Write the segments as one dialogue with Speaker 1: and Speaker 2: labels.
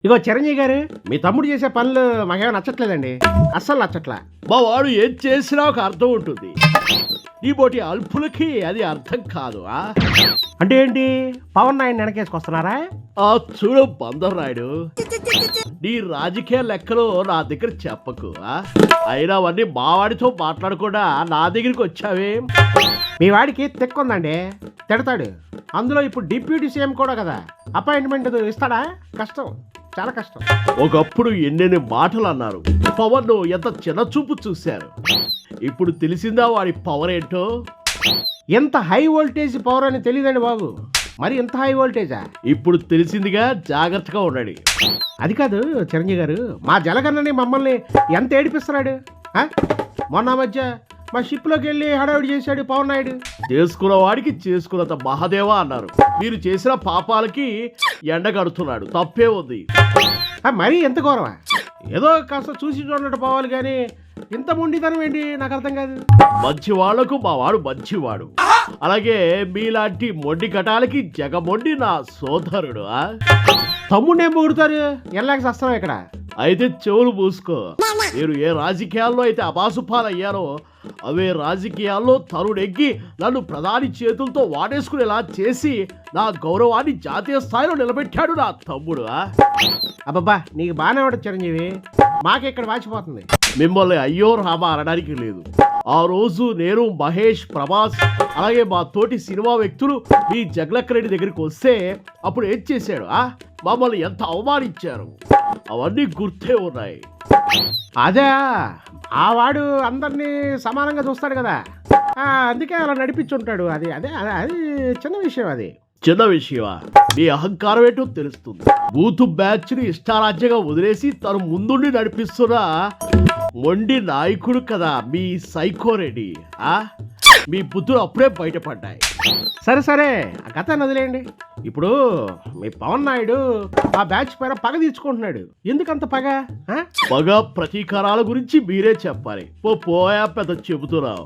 Speaker 1: ఇగో చిరంజీవి గారు, మీ తమ్ముడు చేసే పనులు మాకేమో నచ్చట్లేదండి. అస్సలు నచ్చట్లా.
Speaker 2: మా వాడు ఏం చేసినా ఒక అర్థం ఉంటుంది. నీ బోటి అల్పులకి అది అర్థం కాదు.
Speaker 1: అంటే ఏంటి, పవన్ నాయుడు వెనకేసుకొస్తున్నారా?
Speaker 2: చూడు బందర్ నాయుడు, నీ రాజకీయ లెక్కలు నా దగ్గర చెప్పకు. అయినా అవన్నీ మావాడితో మాట్లాడకుండా నా దగ్గరికి వచ్చావే.
Speaker 1: మీ వాడికి తెక్కుందండి, తిడతాడు. అందులో ఇప్పుడు డిప్యూటీ సీఎం కూడా కదా, అపాయింట్మెంట్ ఇస్తాడా? కష్టం, చాలా కష్టం.
Speaker 2: ఒకప్పుడు ఎన్నెన్ని మాటలు అన్నారు. పవన్ ఎంత చిన్న చూపు చూశారు. ఇప్పుడు తెలిసిందా వాడి పవర్ ఏంటో?
Speaker 1: ఎంత హై వోల్టేజ్ పవర్ అని తెలియదండి బాబు. మరి ఎంత హై వోల్టేజా?
Speaker 2: ఇప్పుడు తెలిసిందిగా, జాగ్రత్తగా ఉండండి.
Speaker 1: అది కాదు చిరంజీవి గారు, మా జలగన్నని మమ్మల్ని ఎంత ఏడిపిస్తున్నాడు. మొన్న మధ్య మా షిప్లోకి వెళ్ళి హడావిడి చేశాడు పవన్ నాయుడు.
Speaker 2: చేసుకున్న వాడికి చేసుకున్నంత మహాదేవా అన్నారు. మీరు చేసిన పాపాలకి ఎండ కడుతున్నాడు, తప్పే ఉంది.
Speaker 1: మరీ ఎంత ఘోరమా? ఏదో కాస్త చూసి చూడనట్టు పోవాలి కానీ ఇంత మొండితనం ఏంటి, నాకు అర్థం కాదు.
Speaker 2: మంచి వాళ్లకు మా వాడు మంచివాడు. అలాగే మీలాంటి మొండి కటాలకి జగమొండి నా సోదరుడు.
Speaker 1: తమ్ముడిని ఏం పొగుడుతారు? ఎల్లాకి వస్తున్నాం ఇక్కడ.
Speaker 2: అయితే చెవులు మూసుకో. మీరు ఏ రాజకీయాల్లో అయితే అబాసుపాలయ్యారో అవే రాజకీయాల్లో తరుడెగ్గి నన్ను ప్రధాని చేతులతో వాడేసుకునేలా చేసి నా గౌరవాన్ని జాతీయ స్థాయిలో నిలబెట్టాడు నా తమ్ముడు.
Speaker 1: అబ్బబ్బా, నీకు బాగానే ఉండదు చిరంజీవి, మాకెక్కడ వాచిపోతుంది.
Speaker 2: మిమ్మల్ని అయ్యో రామా అనడానికి లేదు. ఆ రోజు నేను, మహేష్, ప్రభాస్ అలాగే మా తోటి సినిమా వ్యక్తులు మీ జగలక్క రెడ్డి దగ్గరికి వస్తే అప్పుడు ఏం చేశాడు? మమ్మల్ని ఎంత అవమానించారు, అవన్నీ గుర్తే ఉన్నాయి.
Speaker 1: అదే, ఆ వాడు అందరినీ సమానంగా చూస్తాడు కదా, అందుకే అలా నడిపించుంటాడు. అది అదే అది చిన్న విషయం. అది
Speaker 2: చిన్న విషయమా? మీ అహంకారం ఏంటో తెలుస్తుంది. బూతు బ్యాచ్ ని ఇష్టారాజ్యంగా వదిలేసి తను ముందుండి నడిపిస్తున్న మొండి నాయకుడు కదా మీ సైకో రెడ్డి. మీ బుద్ధులు అప్పుడే బయటపడ్డాయి.
Speaker 1: సరే సరే, ఆ గతాన్ని వదిలేయండి. ఇప్పుడు మీ పవన్ నాయుడు ఆ బ్యాచ్ పైన పగ తీర్చుకుంటున్నాడు. ఎందుకంత పగ?
Speaker 2: పగ ప్రతీకారాల గురించి మీరే చెప్పాలి. పోయా పెద్ద చెబుతున్నావు.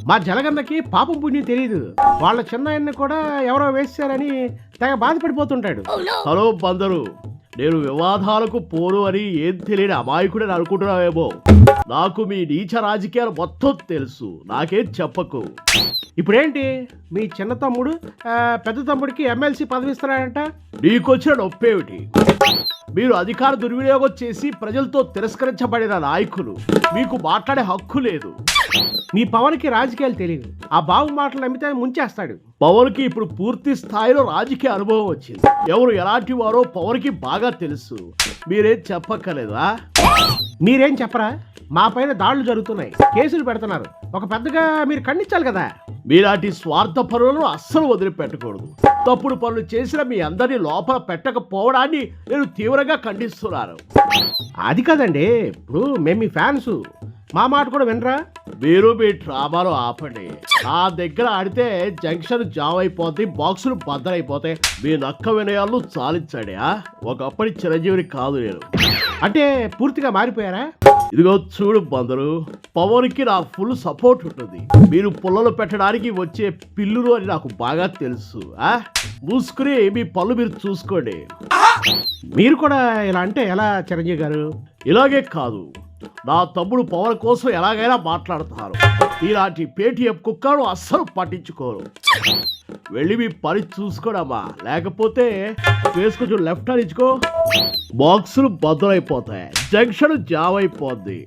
Speaker 1: మా జలగన్నకి పాపం పుణ్యం తెలియదు. వాళ్ళ చిన్నాయన్ని కూడా ఎవరో వేసారని తెగ బాధపడిపోతుంటాడు.
Speaker 2: హలో బందరు, నేను వివాదాలకు పోను అని ఏం తెలియని అమాయకుడని అనుకుంటున్నావేమో. నాకు మీ నీచ రాజకీయాలు మొత్తం తెలుసు, నాకేం చెప్పకు.
Speaker 1: ఇప్పుడేంటి, మీ చిన్న తమ్ముడు పెద్ద తమ్ముడికి ఎమ్మెల్సీ పదవి ఇస్తున్నాడంట.
Speaker 2: నీకొచ్చిన నొప్పేమిటి? మీరు అధికార దుర్వినియోగం చేసి ప్రజలతో తిరస్కరించబడిన నాయకులు. మీకు మాట్లాడే హక్కు లేదు.
Speaker 1: మీ పవన్కి రాజకీయాలు తెలియదు. ఆ బాబు మాటలు నమ్మితే ముంచేస్తాడు.
Speaker 2: పవన్కి ఇప్పుడు పూర్తి స్థాయిలో రాజకీయ అనుభవం వచ్చింది. ఎవరు ఎలాంటి వారో పవన్కి బాగా తెలుసు. మీరేం చెప్పక్కర్లేదా?
Speaker 1: మీరేం చెప్పరా? మా పైన దాడులు జరుగుతున్నాయి, కేసులు పెడుతున్నారు. ఒక పెద్దగా మీరు ఖండించాలి కదా.
Speaker 2: మీలాంటి స్వార్థ పనులను అస్సలు వదిలిపెట్టకూడదు. తప్పుడు పనులు చేసిన మీ అందరినీ లోపల పెట్టకపోవడాన్ని నేను తీవ్రంగా ఖండిస్తున్నాను.
Speaker 1: అది కాదండి, ఇప్పుడు మేము మీ ఫ్యాన్స్, మా మాట కూడా వినరా?
Speaker 2: మీరు మీ డ్రామాలు ఆపండి. నా దగ్గర ఆడితే జంక్షన్ జామ్ అయిపోద్ది, బాక్సులు బద్దలైపోతాయి. మీ నక్క వినయాలను చాలించండి. ఒకప్పటి చిరంజీవిని కాదు నేను.
Speaker 1: అంటే పూర్తిగా మారిపోయారా?
Speaker 2: ఇదిగో చూడు బందరు, పవన్కి నా ఫుల్ సపోర్ట్ ఉంటుంది. మీరు పుల్లలు పెట్టడానికి వచ్చే పిల్లులు అని నాకు బాగా తెలుసు. మూసుకుని మీ పళ్ళు మీరు చూసుకోండి.
Speaker 1: మీరు కూడా ఇలా అంటే ఎలా చిరంజీవి గారు?
Speaker 2: ఇలాగే కాదు, నా తమ్ముడు పవన్ కోసం ఎలాగైనా మాట్లాడతారు. ఇలాంటి పేటీఎం కుక్కను అస్సలు పట్టించుకోరు. వెళ్ళి మీ పని చూసుకోడమ్మా, లేకపోతే ఫేస్ కొంచెం లెఫ్ట్ అని ఇచ్చుకో, బాక్సులు బద్దలైపోతాయి, జంక్షన్ జామ్ అయిపోద్ది.